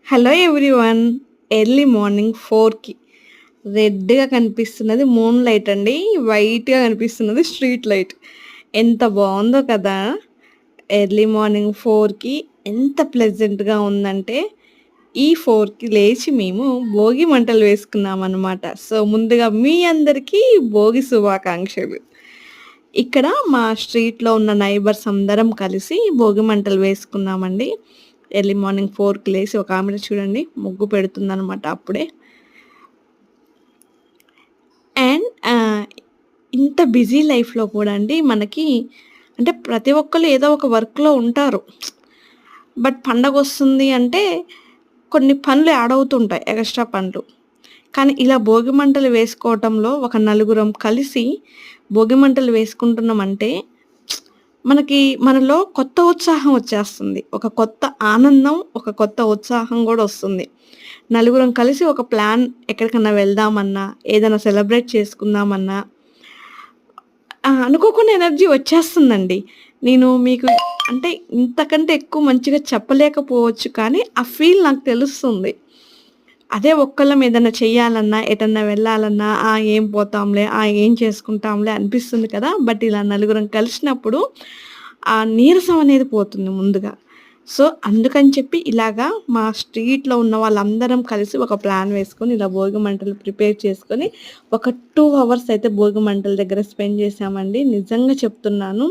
Hello everyone. Early morning 4కి రెడ్గా కనిపిస్తున్నది మూన్ లైట్ అండి. వైట్గా కనిపిస్తున్నది స్ట్రీట్ లైట్. ఎంత బాగుందో కదా. ఎర్లీ మార్నింగ్ 4కి ఎంత ప్లెజెంట్గా ఉందంటే ఈ 4కి లేచి మేము భోగి మంటలు వేసుకున్నాం అనమాట. సో ముందుగా మీ అందరికీ భోగి శుభాకాంక్షలు. ఇక్కడ మా స్ట్రీట్లో ఉన్న నైబర్స్ అందరం కలిసి భోగి మంటలు వేసుకున్నామండి. ఎర్లీ మార్నింగ్ 4కి లేసి ఒక ఆమె చూడండి ముగ్గు పెడుతుందనమాట అప్పుడే. అండ్ ఇంత బిజీ లైఫ్లో కూడా అండి మనకి అంటే ప్రతి ఒక్కరు ఏదో ఒక వర్క్లో ఉంటారు. బట్ పండగ వస్తుంది అంటే కొన్ని పనులు యాడ్ అవుతుంటాయి, ఎక్స్ట్రా పనులు. కానీ ఇలా భోగి మంటలు వేసుకోవటంలో ఒక నలుగురం కలిసి భోగి మంటలు వేసుకుంటున్నామంటే మనకి మనలో కొత్త ఉత్సాహం వచ్చేస్తుంది. ఒక కొత్త ఆనందం, ఒక కొత్త ఉత్సాహం గూడా వస్తుంది. నలుగురం కలిసి ఒక ప్లాన్ ఎక్కడికన్నా వెళ్దామన్నా, ఏదైనా సెలబ్రేట్ చేసుకుందామన్నా అనుకోకుండా ఎనర్జీ వచ్చేస్తుందండి. నేను మీకు అంటే ఇంతకంటే ఎక్కువ మంచిగా చెప్పలేకపోవచ్చు కానీ, ఆ ఫీల్ నాకు తెలుస్తుంది. అదే ఒక్కళ్ళం ఏదన్నా చెయ్యాలన్నా, ఎటన్నా వెళ్ళాలన్నా, ఏం పోతాంలే, ఏం చేసుకుంటాంలే అనిపిస్తుంది కదా. బట్ ఇలా నలుగురం కలిసినప్పుడు ఆ నీరసం అనేది పోతుంది ముందుగా. సో, అందుకని చెప్పి ఇలాగా మా స్ట్రీట్‌లో ఉన్న వాళ్ళందరం కలిసి ఒక ప్లాన్ వేసుకొని, ఇలా భోగి మంటలు ప్రిపేర్ చేసుకొని, ఒక 2 అవర్స్ అయితే భోగి మంటల దగ్గర స్పెండ్ చేశామండి. నిజంగా చెప్తున్నాను.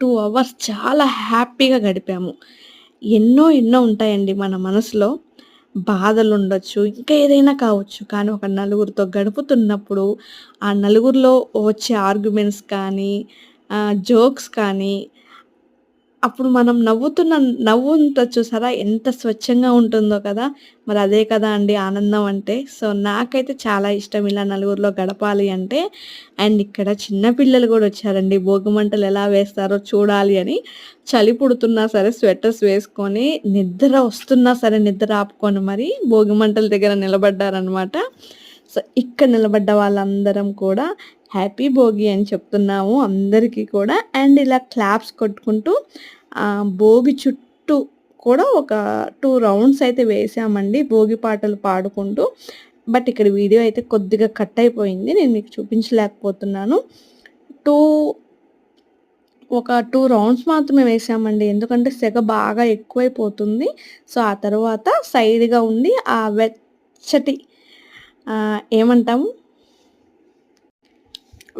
2 అవర్స్ చాలా హ్యాపీగా గడిపాము. ఎన్నో ఎన్నో ఉంటాయండి మన మనసులో. బాధలుండొచ్చు, ఇంకా ఏదైనా కావచ్చు. కానీ ఒక నలుగురితో గడుపుతున్నప్పుడు, ఆ నలుగురిలో వచ్చే ఆర్గ్యుమెంట్స్ కానీ, జోక్స్ కానీ, అప్పుడు మనం నవ్వు ఉంటది చూసారా? ఎంత స్వచ్ఛంగా ఉంటుందో కదా! మరి అదే కదా అండి ఆనందం అంటే. సో, నాకైతే చాలా ఇష్టం ఇలా నలుగురిలో గడపాలి అంటే. అండ్ ఇక్కడ చిన్న పిల్లలు గూడా వచ్చారండి. భోగి మంటలు ఎలా వేస్తారో చూడాలి అని. చలి పుడుతున్నా సరే స్వెటర్స్ వేసుకొని, నిద్ర వస్తున్నా సరే నిద్ర ఆపుకొని మరి భోగి మంటల దగ్గర నిలబడ్డారనమాట. సో, ఇక్కడ నిలబడ్డ వాళ్ళందరం కూడా హ్యాపీ భోగి అని చెప్తున్నాము అందరికీ కూడా. అండ్ ఇలా క్లాప్స్ కొట్టుకుంటూ భోగి చుట్టూ కూడా ఒక 2 రౌండ్స్ అయితే వేసామండి భోగి పాటలు పాడుకుంటూ. బట్ ఇక్కడ వీడియో అయితే కొద్దిగా కట్ అయిపోయింది. నేను మీకు చూపించలేకపోతున్నాను. 2 ఒక 2 రౌండ్స్ మాత్రమే వేసామండి. ఎందుకంటే సెగ బాగా ఎక్కువైపోతుంది. సో, ఆ తర్వాత సైడ్‌గా ఉండి ఆ వెచ్చటి ఏమంటాము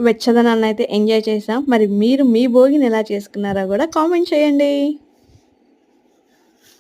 వెచ్చదనాన్నయితే ఎంజాయ్ చేసాం. మరి మీరు మీ భోగిని ఎలా చేసుకున్నారో గూడా కామెంట్ చేయండి.